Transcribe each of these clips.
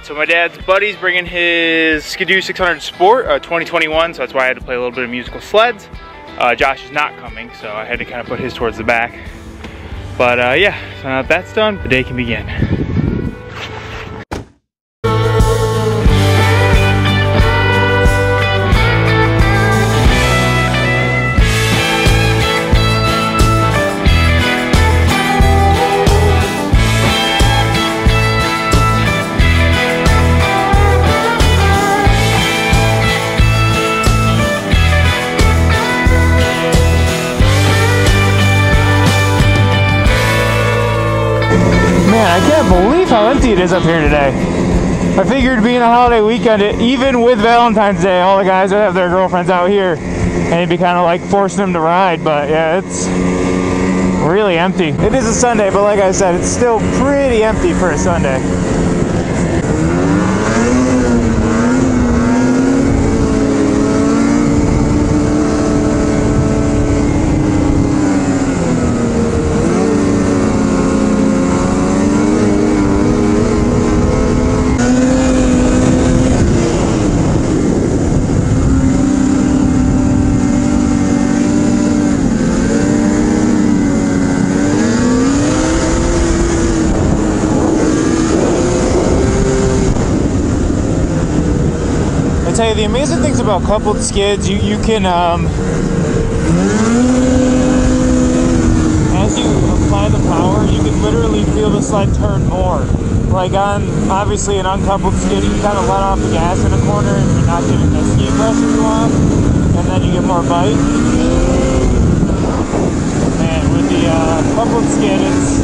Alright, so my dad's buddy's bringing his Skidoo 600 Sport 2021, so that's why I had to play a little bit of musical sleds. Josh is not coming, so I had to kind of put his towards the back. But yeah, so now that that's done, the day can begin. Man, I can't believe how empty it is up here today. I figured being a holiday weekend, even with Valentine's Day, all the guys would have their girlfriends out here and it'd be kind of like forcing them to ride, but yeah, it's really empty. It is a Sunday, but like I said, it's still pretty empty for a Sunday. I tell you, the amazing things about coupled skids, you can, as you apply the power, you can literally feel the sled turn more. Like on, obviously, an uncoupled skid, you can kind of let off the gas in a corner and you're not getting the ski pressure you want, and then you get more bite. And with the coupled skid, it's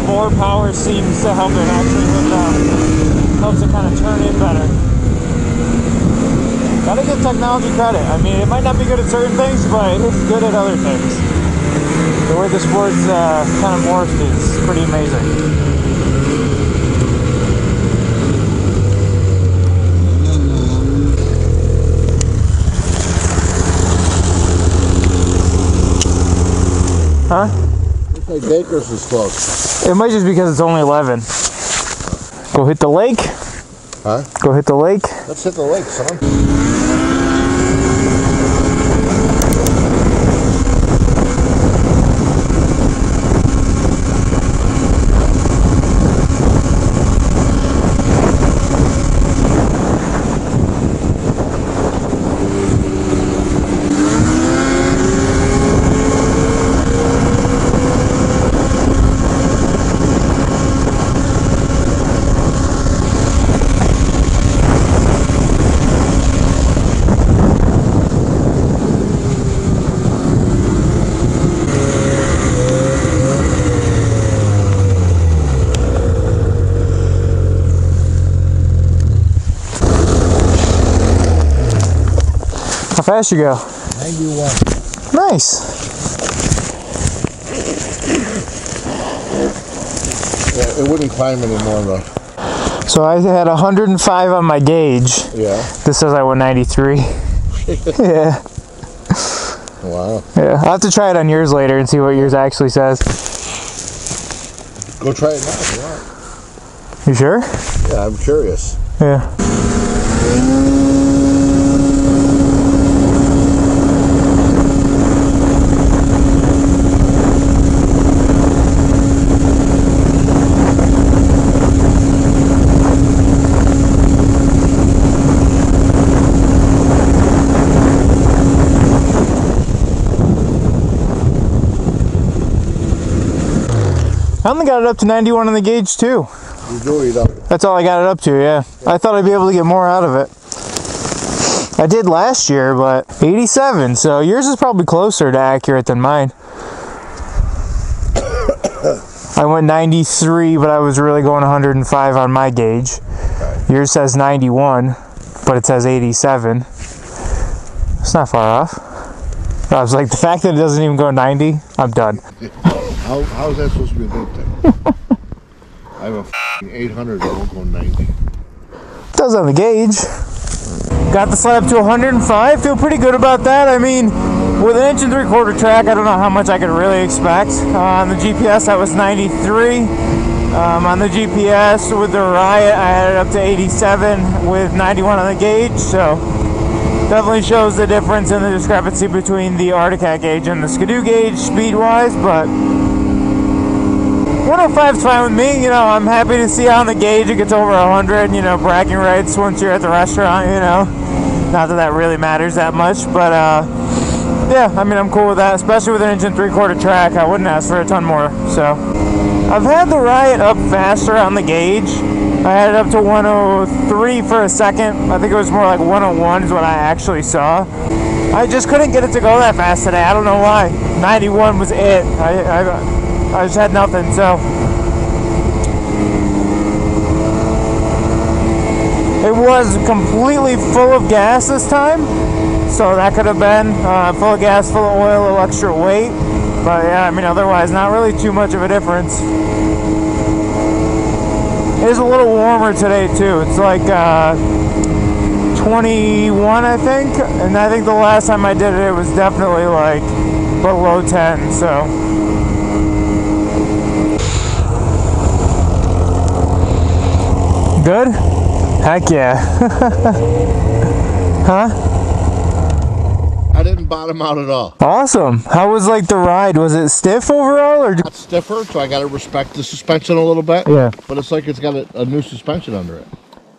more power seems to help it actually lift up. Helps it kind of turn in better. Gotta give technology credit. I mean, it might not be good at certain things, but it's good at other things. The way the sport's kind of morphed is pretty amazing. Huh? Looks like Baker's is close. It might just be because it's only 11. Go hit the lake. Huh? Go hit the lake. Let's hit the lake, son. How fast you go? 91. Nice. Yeah, it wouldn't climb anymore though. So I had 105 on my gauge. Yeah. This says I went 93. Yeah. Wow. Yeah. I'll have to try it on yours later and see what yours actually says. Go try it now if you want. You sure? Yeah, I'm curious. Yeah. I only got it up to 91 on the gauge too. You do, you don't? That's all I got it up to, yeah. I thought I'd be able to get more out of it. I did last year, but 87, so yours is probably closer to accurate than mine. I went 93, but I was really going 105 on my gauge. Okay. Yours says 91, but it says 87. It's not far off. I was like, the fact that it doesn't even go 90, I'm done. How's that supposed to be a good thing? I have a 800 that won't go 90. It does on the gauge. Got the sled up to 105. Feel pretty good about that. I mean, with an 1 3/4 track, I don't know how much I could really expect. On the GPS, that was 93. On the GPS with the Riot, I had it up to 87 with 91 on the gauge, so definitely shows the difference in the discrepancy between the Arctic Cat gauge and the Skidoo gauge speed-wise, but 105 is fine with me. You know, I'm happy to see on the gauge it gets over 100, you know, bragging rights once you're at the restaurant, you know. Not that that really matters that much, but yeah, I mean, I'm cool with that, especially with an 1 3/4 track. I wouldn't ask for a ton more, so. I've had the Riot up faster on the gauge. I had it up to 103 for a second. I think it was more like 101 is what I actually saw. I just couldn't get it to go that fast today. I don't know why. 91 was it. I just had nothing, so. It was completely full of gas this time, so that could have been full of gas, full of oil, a little extra weight. But yeah, I mean, otherwise, not really too much of a difference. It is a little warmer today, too. It's like 21, I think. And I think the last time I did it, it was definitely like below 10, so. Good? Heck yeah. Huh? I didn't bottom out at all. Awesome. How was like the ride? Was it stiff overall, or? It's stiffer, so I got to respect the suspension a little bit. Yeah. But it's like it's got a new suspension under it.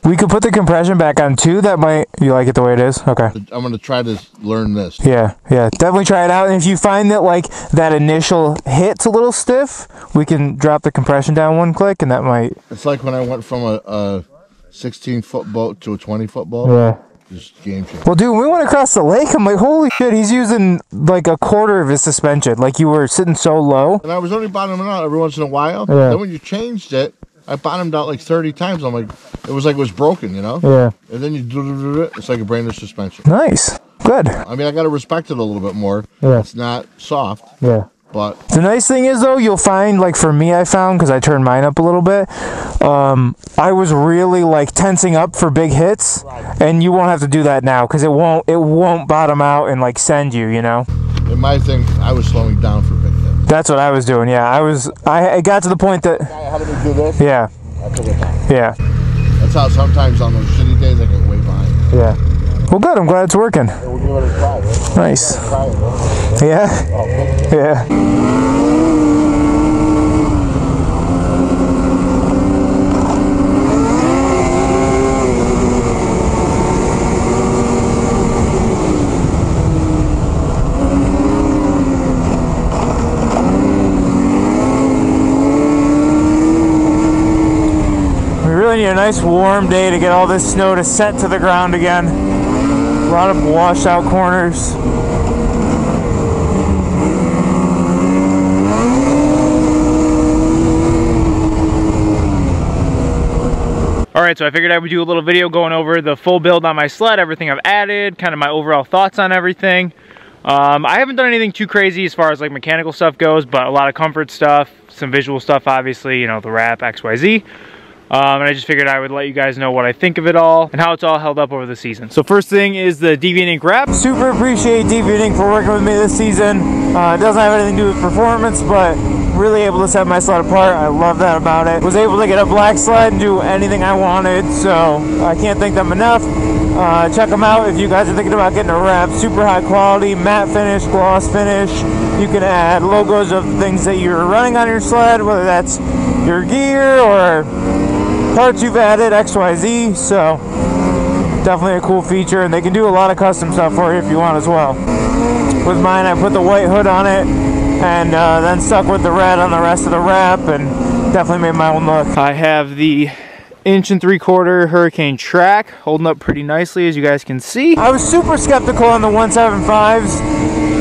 We could put the compression back on too. That might, you like it the way it is? Okay. I'm going to try to learn this. Yeah, definitely try it out. And if you find that like that initial hit's a little stiff, we can drop the compression down one click, and that might. It's like when I went from a 16-foot boat to a 20-foot boat. Yeah. Just game changer. Well, dude, when we went across the lake, I'm like, holy shit, he's using like a quarter of his suspension. Like you were sitting so low. And I was only bottoming out every once in a while. Yeah. Then when you changed it, I bottomed out like 30 times. I'm like, it was broken, you know? Yeah. And then you do it, it's like a brand new suspension. Nice. Good. I mean, I got to respect it a little bit more. Yeah. It's not soft. Yeah. But the nice thing is, though, you'll find, like for me, I found, because I turned mine up a little bit, I was really like tensing up for big hits, and you won't have to do that now, because it won't bottom out and like send you, you know? in my thing, I was slowing down for big hits. That's what I was doing, yeah. I got to the point that... How did we do this? Yeah. I took it down. Yeah. That's how sometimes on those shitty days I get way behind. Yeah. Well, good. I'm glad it's working. Yeah, we'll give it a try, right? Nice. Try it, right? Yeah? Oh, Yeah. We really need a nice warm day to get all this snow to set to the ground again. A lot of washed out corners. Alright, so I figured I would do a little video going over the full build on my sled, everything I've added, kind of my overall thoughts on everything. I haven't done anything too crazy as far as like mechanical stuff goes, but a lot of comfort stuff, some visual stuff obviously, you know, the wrap, XYZ. And I just figured I would let you guys know what I think of it all and how it's all held up over the season. So first thing is the Deviant Ink Wraps. Super appreciate Deviant Ink for working with me this season. It doesn't have anything to do with performance, but really able to set my sled apart. I love that about it. Was able to get a black sled and do anything I wanted, so I can't thank them enough. Check them out if you guys are thinking about getting a wrap. Super high quality, matte finish, gloss finish. You can add logos of things that you're running on your sled, whether that's your gear or parts you've added, XYZ, so definitely a cool feature, and they can do a lot of custom stuff for you if you want as well. With mine, I put the white hood on it, and then stuck with the red on the rest of the wrap, and definitely made my own look. I have the 1 3/4 Hurricane track holding up pretty nicely, as you guys can see. I was super skeptical on the 175s.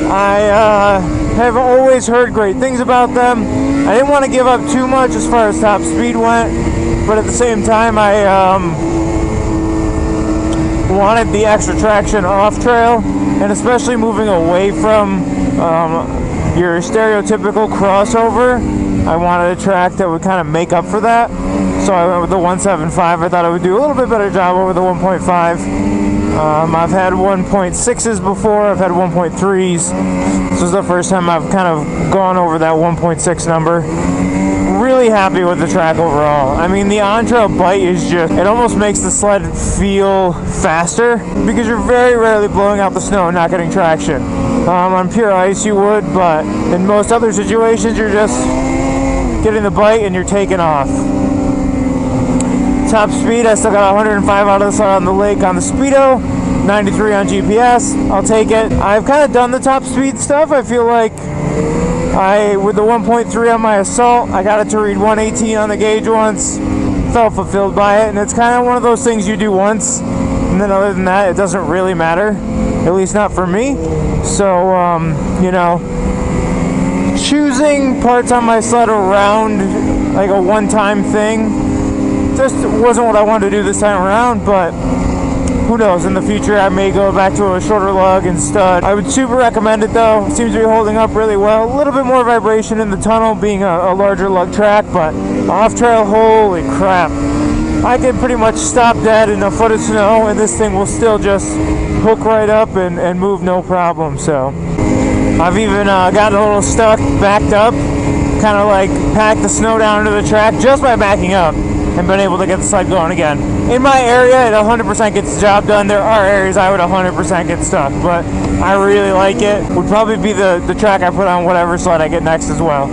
I have always heard great things about them. I didn't want to give up too much as far as top speed went, but at the same time I wanted the extra traction off trail, and especially moving away from your stereotypical crossover, I wanted a track that would kind of make up for that. So I went with the 175. I thought it would do a little bit better job over the 1.5. I've had 1.6s before, I've had 1.3s. This is the first time I've kind of gone over that 1.6 number. really happy with the track overall. I mean, the on-trail bite is just, it almost makes the sled feel faster because you're very rarely blowing out the snow and not getting traction. On pure ice you would, but in most other situations you're just getting the bite and you're taking off. Top speed, I still got 105 out of the sled on the lake on the Speedo, 93 on GPS. I'll take it. I've kind of done the top speed stuff. I feel like with the 1.3 on my Assault, I got it to read 118 on the gauge once. Felt fulfilled by it, and it's kind of one of those things you do once, and then other than that, it doesn't really matter. At least not for me. So, you know, choosing parts on my sled around like a one-time thing just wasn't what I wanted to do this time around, but who knows, in the future I may go back to a shorter lug and stud. I would super recommend it though. It seems to be holding up really well. A little bit more vibration in the tunnel being a larger lug track, but off trail, holy crap. I can pretty much stop dead in a foot of snow and this thing will still just hook right up and move no problem. So I've even gotten a little stuck, backed up, kind of like packed the snow down into the track just by backing up, and been able to get the sled going again. In my area, it 100% gets the job done. There are areas I would 100% get stuck, but I really like it. Would probably be the track I put on whatever sled I get next as well.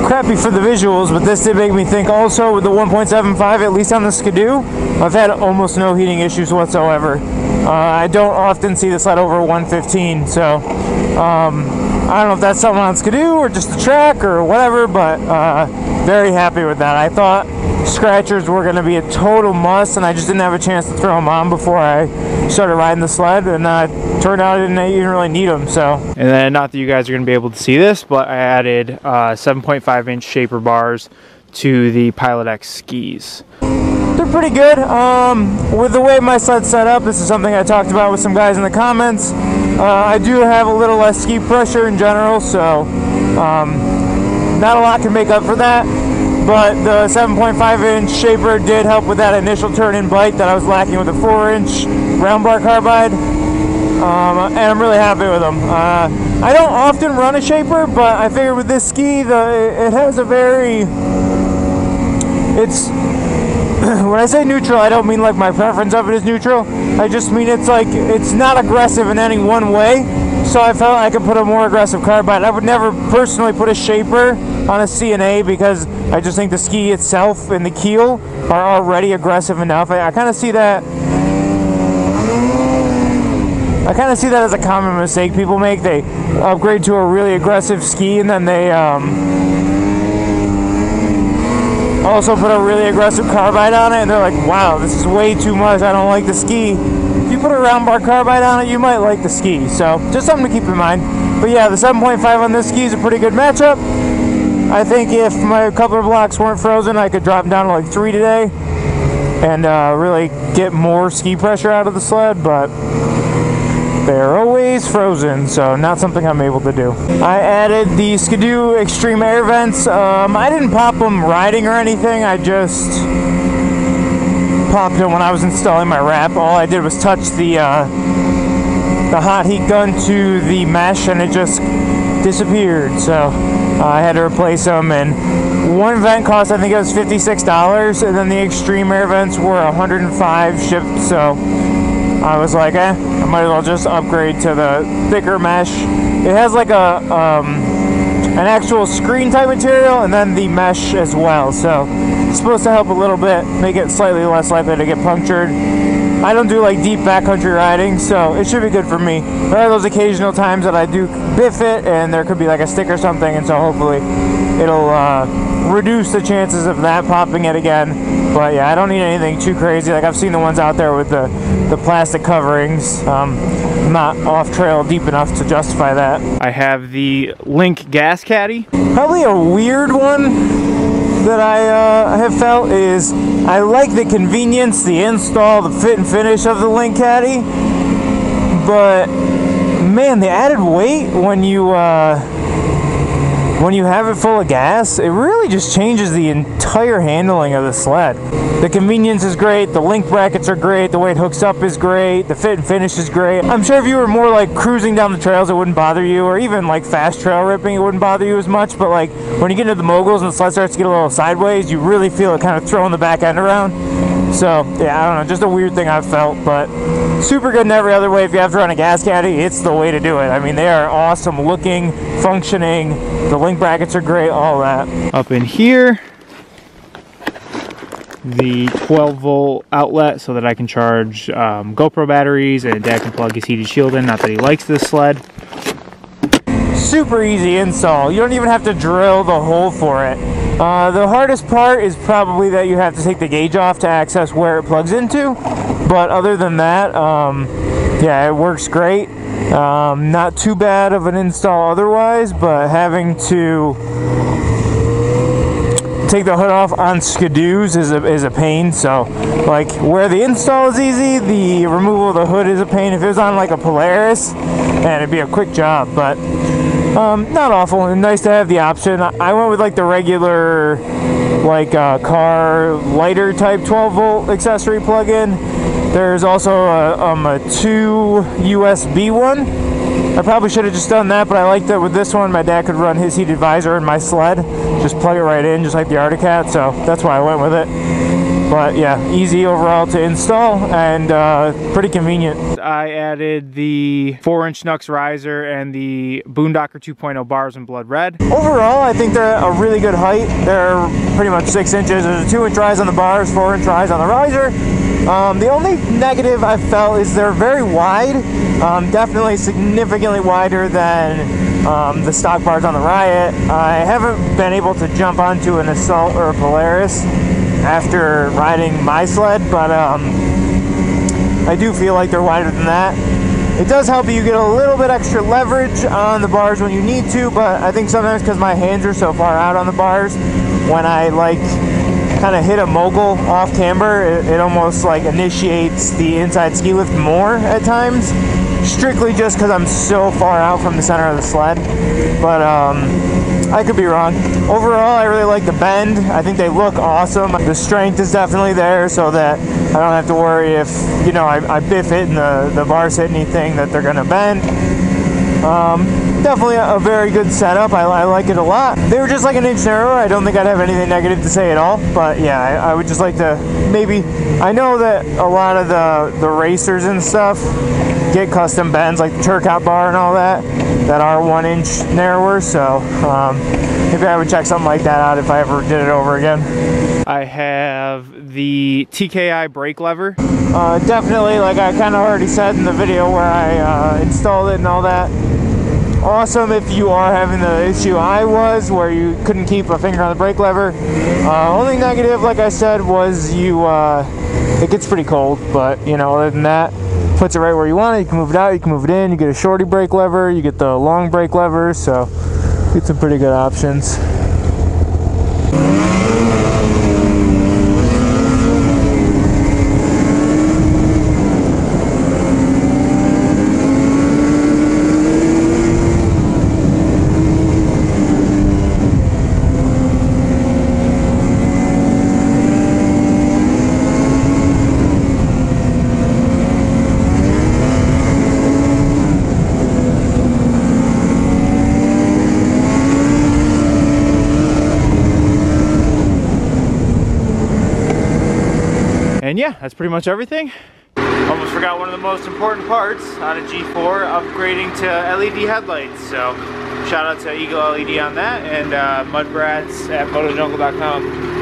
Crappy for the visuals, but this did make me think also with the 1.75, at least on the Skidoo, I've had almost no heating issues whatsoever. I don't often see the sled over 115, so I don't know if that's something on Skidoo or just the track or whatever, but very happy with that. I thought scratchers were going to be a total must, and I just didn't have a chance to throw them on before I started riding the sled, and turned out I didn't even really need them. So, and then, not that you guys are going to be able to see this, but I added 7.5-inch shaper bars to the Pilot X skis. They're pretty good. With the way my sled's set up, this is something I talked about with some guys in the comments. I do have a little less ski pressure in general, so not a lot can make up for that. But the 7.5-inch shaper did help with that initial turn-in bite that I was lacking with a 4-inch round bar carbide. And I'm really happy with them. I don't often run a shaper, but I figured with this ski, it has a very... when I say neutral, I don't mean like my preference of it is neutral. I just mean it's like, it's not aggressive in any one way. So I felt I could put a more aggressive carbide. I would never personally put a shaper on a CNA because I just think the ski itself and the keel are already aggressive enough. I kind of see that. I kind of see that as a common mistake people make. They upgrade to a really aggressive ski and then they also put a really aggressive carbide on it, and they're like, wow, this is way too much, I don't like the ski. If you put a round bar carbide on it, you might like the ski. So just something to keep in mind. But yeah, the 7.5 on this ski is a pretty good matchup. I think if my coupler blocks weren't frozen, I could drop them down to like 3 today and really get more ski pressure out of the sled, but they're always frozen, so not something I'm able to do. I added the Skidoo extreme air vents. I didn't pop them riding or anything, I just popped them when I was installing my wrap. All I did was touch the hot heat gun to the mesh and it just disappeared, so I had to replace them, and one vent cost, I think it was $56, and then the extreme air vents were $105 shipped, so I was like, I might as well just upgrade to the thicker mesh. It has like an actual screen type material and then the mesh as well, so it's supposed to help a little bit, make it slightly less likely to get punctured. I don't do like deep backcountry riding, so it should be good for me. There are those occasional times that I do bit fit and there could be like a stick or something, and so hopefully it'll reduce the chances of that popping it again. But yeah, I don't need anything too crazy. Like I've seen the ones out there with the plastic coverings. I'm not off trail deep enough to justify that. I have the Link gas caddy. Probably a weird one that I have felt is I like the convenience, the install, the fit and finish of the Link caddy, but man, the added weight when you when you have it full of gas, it really just changes the entire handling of the sled. The convenience is great, the link brackets are great, the way it hooks up is great, the fit and finish is great. I'm sure if you were more like cruising down the trails, it wouldn't bother you, or even like fast trail ripping, it wouldn't bother you as much, but like when you get into the moguls and the sled starts to get a little sideways, you really feel it kind of throwing the back end around. So yeah, I don't know, just a weird thing I've felt, but super good in every other way. If you have to run a gas caddy, it's the way to do it. I mean, they are awesome looking, functioning, the link brackets are great, all that. Up in here, the 12-volt outlet so that I can charge GoPro batteries, and Dad can plug his heated shield in, not that he likes this sled. Super easy install. You don't even have to drill the hole for it. The hardest part is probably that you have to take the gauge off to access where it plugs into, but other than that, yeah, it works great. Not too bad of an install otherwise, but having to take the hood off on Skidoos is a pain. So like where the install is easy, the removal of the hood is a pain. If it was on like a Polaris, man, it'd be a quick job, but not awful, and nice to have the option. I went with like the regular like car lighter type 12-volt accessory plug-in. There's also a 2 USB one. I probably should have just done that, but I liked that with this one. My dad could run his heated visor in my sled, just plug it right in, just like the Arctic Cat, so that's why I went with it. But yeah, easy overall to install and pretty convenient. I added the 4-inch Nux riser and the Boondocker 2.0 bars in blood red. Overall, I think they're a really good height. They're pretty much 6 inches. There's a 2-inch rise on the bars, 4-inch rise on the riser. The only negative I felt is they're very wide. Definitely significantly wider than the stock bars on the Riot. I haven't been able to jump onto an Assault or a Polaris after riding my sled, but I do feel like they're wider than that. It does help you get a little bit extra leverage on the bars when you need to, but I think sometimes because my hands are so far out on the bars, when I like kind of hit a mogul off camber, it almost like initiates the inside ski lift more at times, strictly just because I'm so far out from the center of the sled. But I could be wrong. Overall, I really like the bend. I think they look awesome. The strength is definitely there, so that I don't have to worry if, you know, I biff it and the bars hit anything that they're gonna bend. Definitely a very good setup. I like it a lot. They were just like an inch narrower. I don't think I'd have anything negative to say at all, but yeah, I would just like to maybe, I know that a lot of the racers and stuff get custom bends like the Turcotte bar and all that are 1 inch narrower, so maybe I would check something like that out if I ever did it over again. I have the TKI brake lever. Definitely, like I kind of already said in the video where I installed it and all that, awesome if you are having the issue I was, where you couldn't keep a finger on the brake lever. Only negative, like I said, was it gets pretty cold, but you know, other than that, puts it right where you want it. You can move it out, you can move it in, you get a shorty brake lever, you get the long brake lever, so get some pretty good options. And yeah, that's pretty much everything. Almost forgot one of the most important parts on a G4, upgrading to LED headlights. So shout out to Eagle LED on that, and Mudbrats at motojungle.com.